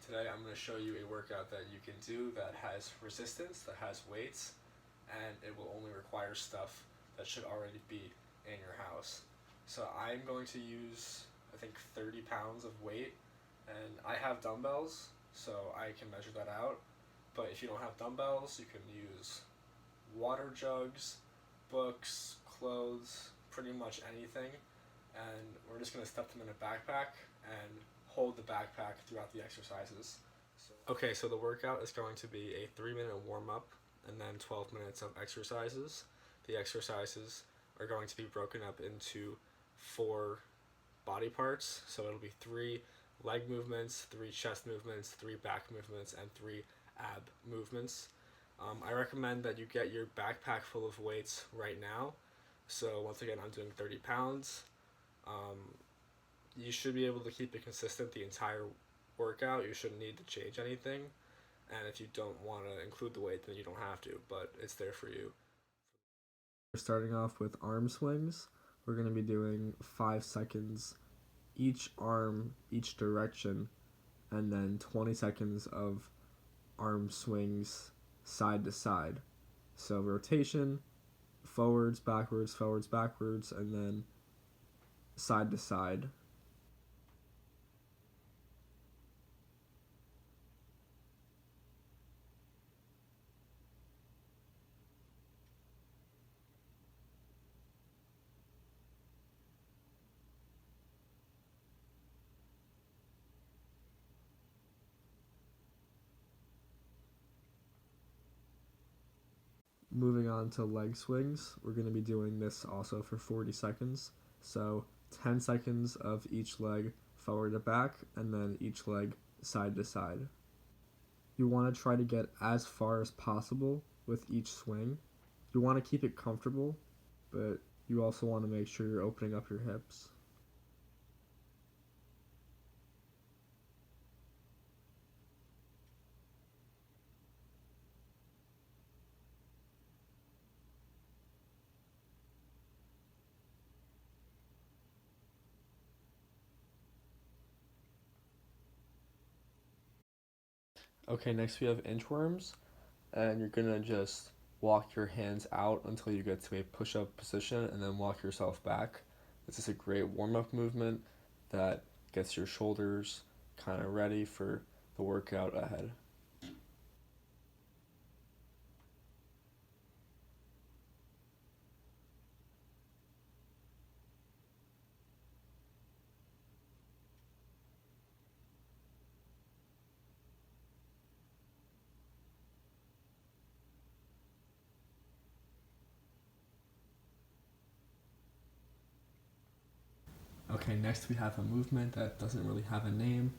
Today I'm going to show you a workout that you can do that has resistance, that has weights, and it will only require stuff that should already be in your house. So I'm going to use, I think, 30 pounds of weight, and I have dumbbells, so I can measure that out. But if you don't have dumbbells, you can use water jugs, books, clothes, pretty much anything. And we're just going to stuff them in a backpack and hold the backpack throughout the exercises. Okay, so the workout is going to be a 3-minute warm-up and then 12 minutes of exercises. The exercises are going to be broken up into 4 body parts. So it'll be 3 leg movements, 3 chest movements, 3 back movements, and 3 ab movements. I recommend that you get your backpack full of weights right now. So once again, I'm doing 30 pounds. You should be able to keep it consistent the entire workout. You shouldn't need to change anything. And if you don't want to include the weight, then you don't have to, but it's there for you. We're starting off with arm swings. We're going to be doing 5 seconds each arm, each direction, and then 20 seconds of arm swings side to side. So rotation, forwards, backwards, and then side to side. Moving on to leg swings, we're going to be doing this also for 40 seconds. So 10 seconds of each leg forward to back, and then each leg side to side. You want to try to get as far as possible with each swing. You want to keep it comfortable, but you also want to make sure you're opening up your hips. Okay, next we have inchworms, and you're gonna just walk your hands out until you get to a push-up position and then walk yourself back. This is a great warm-up movement that gets your shoulders kind of ready for the workout ahead. Okay, next we have a movement that doesn't really have a name.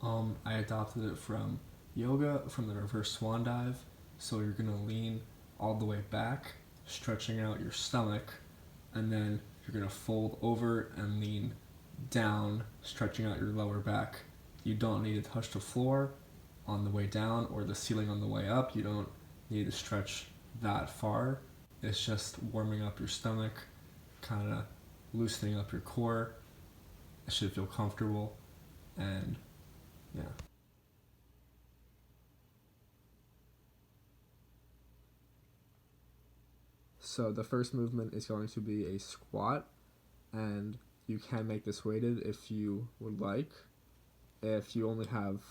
I adopted it from yoga, from the reverse swan dive. So you're gonna lean all the way back, stretching out your stomach, and then you're gonna fold over and lean down, stretching out your lower back. You don't need to touch the floor on the way down or the ceiling on the way up. You don't need to stretch that far. It's just warming up your stomach, kind of loosening up your core. It should feel comfortable, and yeah. So the first movement is going to be a squat, and you can make this weighted if you would like. If you only have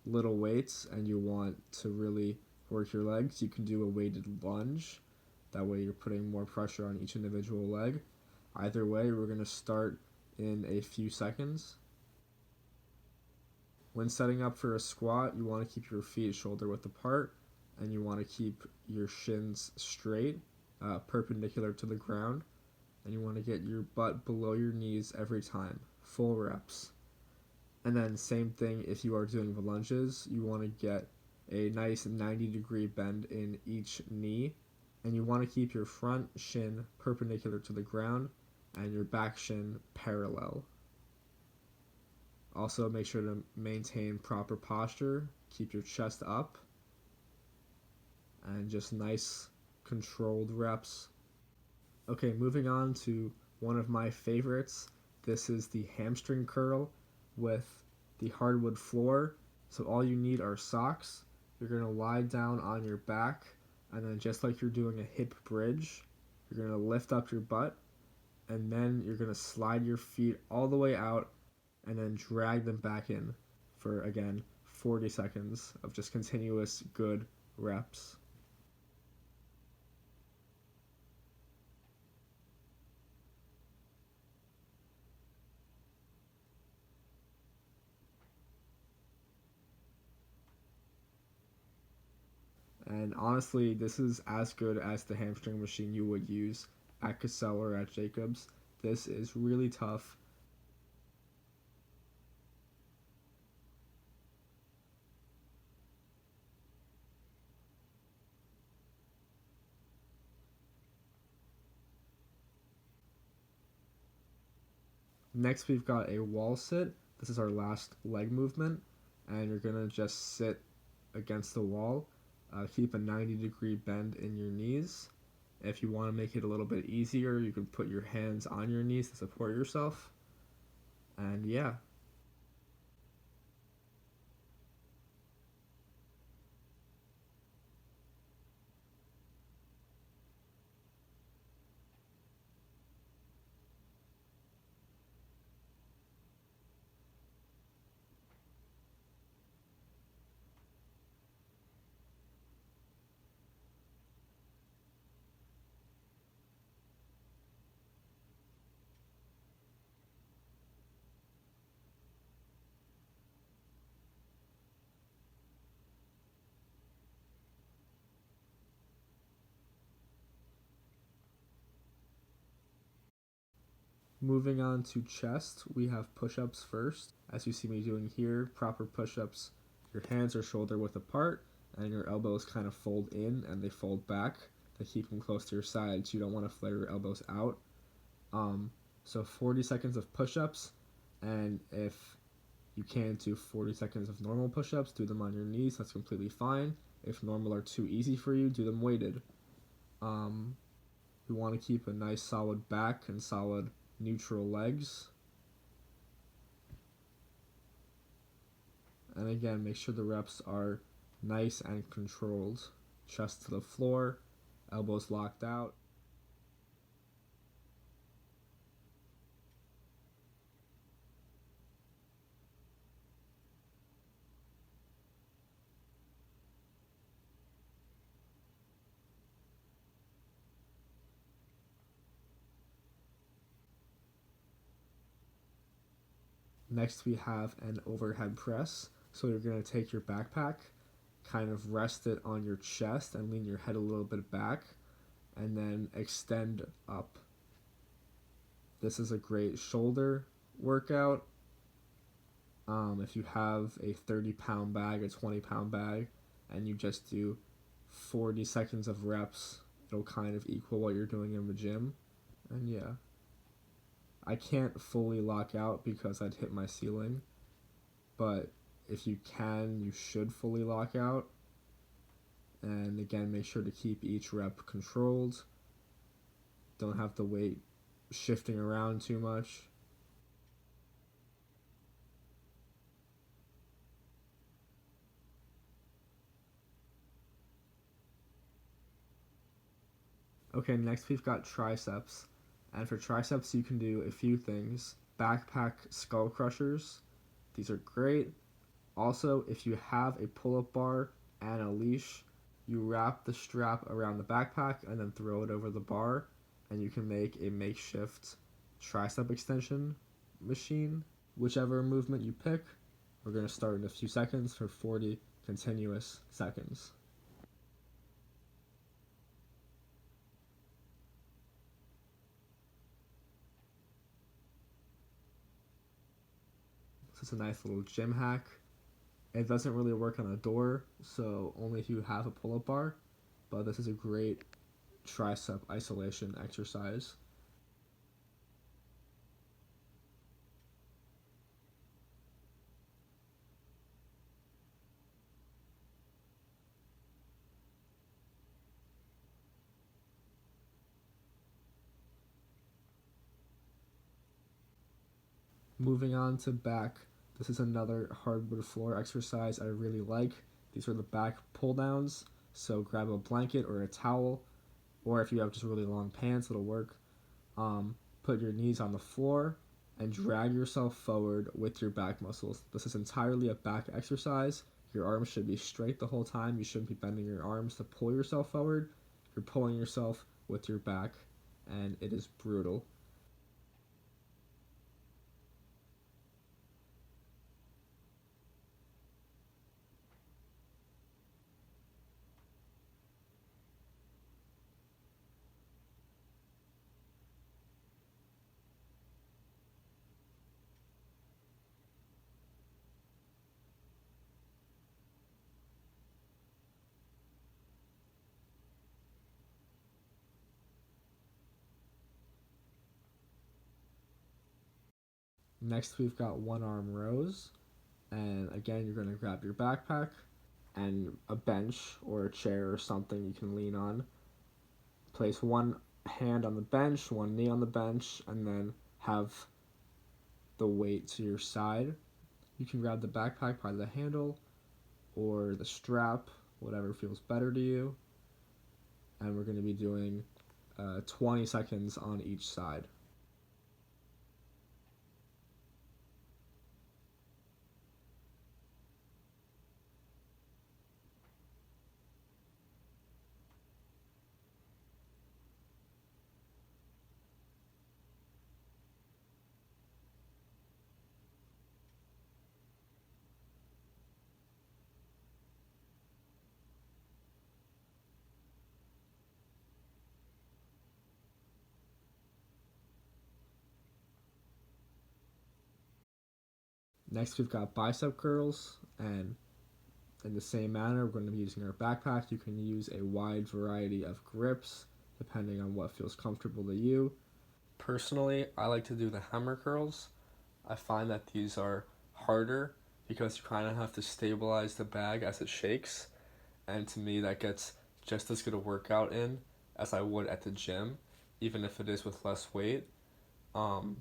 little weights and you want to really work your legs, you can do a weighted lunge. That way you're putting more pressure on each individual leg. Either way, we're going to start in a few seconds. When setting up for a squat, you want to keep your feet shoulder width apart, and you want to keep your shins straight, perpendicular to the ground, and you want to get your butt below your knees every time, full reps. And then same thing if you are doing the lunges, you want to get a nice 90-degree bend in each knee, and you want to keep your front shin perpendicular to the ground and your back shin parallel. Also make sure to maintain proper posture, keep your chest up, and just nice controlled reps. Okay, moving on to one of my favorites. This is the hamstring curl with the hardwood floor. So all you need are socks. You're going to lie down on your back, and then just like you're doing a hip bridge, you're going to lift up your butt, and then you're going to slide your feet all the way out and then drag them back in for, again, 40 seconds of just continuous good reps. And honestly, this is as good as the hamstring machine you would use at Cassell or at Jacobs. This is really tough. Next, we've got a wall sit. This is our last leg movement, and you're gonna just sit against the wall. Keep a 90-degree bend in your knees. If you want to make it a little bit easier, you can put your hands on your knees to support yourself. And yeah. Moving on to chest, we have push-ups first. As you see me doing here, proper push-ups, your hands are shoulder width apart, and your elbows kind of fold in and they fold back to keep them close to your sides. You don't want to flare your elbows out. So 40 seconds of push-ups, and if you can do 40 seconds of normal push-ups, do them on your knees, that's completely fine. If normal are too easy for you, do them weighted. We want to keep a nice solid back and solid neutral legs. And again, make sure the reps are nice and controlled. Chest to the floor, elbows locked out. Next, we have an overhead press. So you're going to take your backpack, kind of rest it on your chest and lean your head a little bit back, and then extend up. This is a great shoulder workout. If you have a 30-pound bag, a 20-pound bag, and you just do 40 seconds of reps, it'll kind of equal what you're doing in the gym. And yeah, I can't fully lock out because I'd hit my ceiling, but if you can, you should fully lock out. And again, make sure to keep each rep controlled. Don't have the weight shifting around too much. Okay, next we've got triceps. And for triceps, you can do a few things. Backpack skull crushers. These are great. Also, if you have a pull-up bar and a leash, you wrap the strap around the backpack and then throw it over the bar, and you can make a makeshift tricep extension machine. Whichever movement you pick, we're going to start in a few seconds for 40 continuous seconds. So it's a nice little gym hack. It doesn't really work on a door, so only if you have a pull-up bar, but this is a great tricep isolation exercise. Moving on to back, This is another hardwood floor exercise I really like. These are the back pull downs. So grab a blanket or a towel, or if you have just really long pants, it'll work. Put your knees on the floor and drag yourself forward with your back muscles. This is entirely a back exercise. Your arms should be straight the whole time. You shouldn't be bending your arms to pull yourself forward. You're pulling yourself with your back, and it is brutal. Next, we've got one arm rows. And again, you're going to grab your backpack and a bench or a chair or something you can lean on. Place one hand on the bench, one knee on the bench, and then have the weight to your side. You can grab the backpack by the handle or the strap, whatever feels better to you. And we're going to be doing 20 seconds on each side. Next, we've got bicep curls, and in the same manner, we're going to be using our backpack. You can use a wide variety of grips depending on what feels comfortable to you. Personally, I like to do the hammer curls. I find that these are harder because you kind of have to stabilize the bag as it shakes, and to me, that gets just as good a workout in as I would at the gym, even if it is with less weight. Um,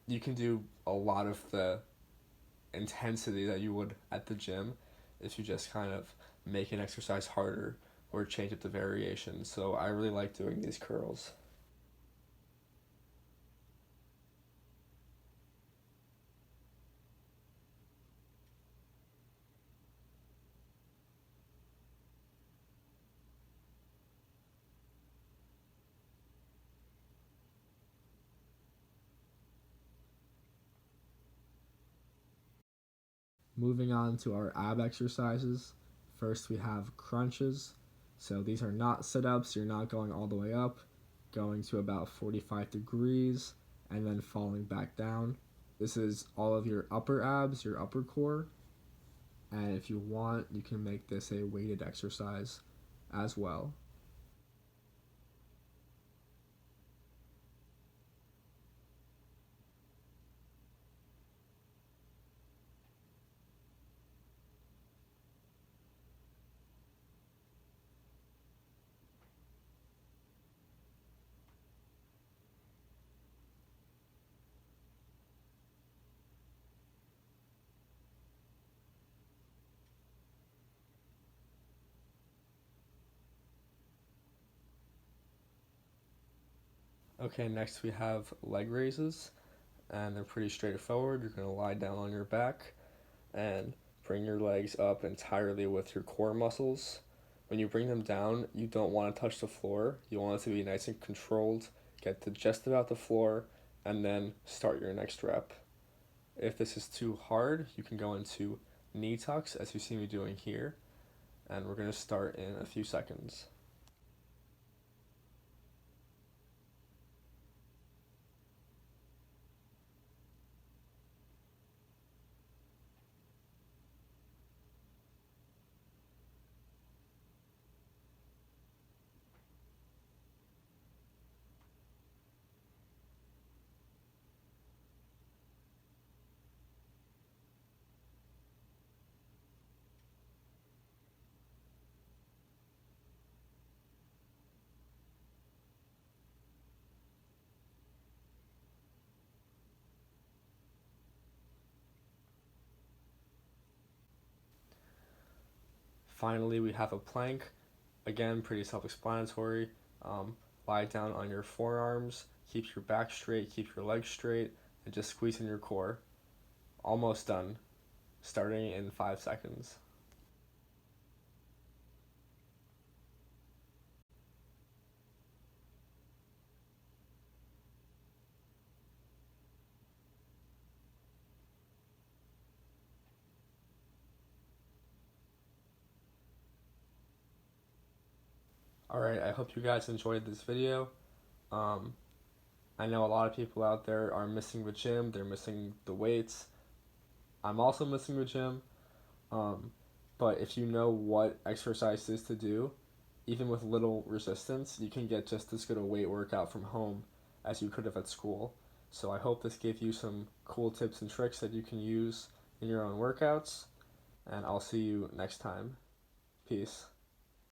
you can do a lot of the intensity that you would at the gym if you just kind of make an exercise harder or change up the variation. So I really like doing these curls. Moving on to our ab exercises. First, we have crunches. So these are not sit ups, you're not going all the way up, going to about 45 degrees and then falling back down. This is all of your upper abs, your upper core. And if you want, you can make this a weighted exercise as well. Okay, next we have leg raises, and they're pretty straightforward. You're going to lie down on your back and bring your legs up entirely with your core muscles. When you bring them down, you don't want to touch the floor. You want it to be nice and controlled. Get to just about the floor, and then start your next rep. If this is too hard, you can go into knee tucks, as you see me doing here, and we're going to start in a few seconds. Finally, we have a plank. Again, pretty self-explanatory. Lie down on your forearms, keep your back straight, keep your legs straight, and just squeeze in your core. Almost done. Starting in 5 seconds. Alright, I hope you guys enjoyed this video. Um, I know a lot of people out there are missing the gym, they're missing the weights. I'm also missing the gym. Um, but if you know what exercises to do, even with little resistance, you can get just as good a weight workout from home as you could have at school. So I hope this gave you some cool tips and tricks that you can use in your own workouts, and I'll see you next time. Peace.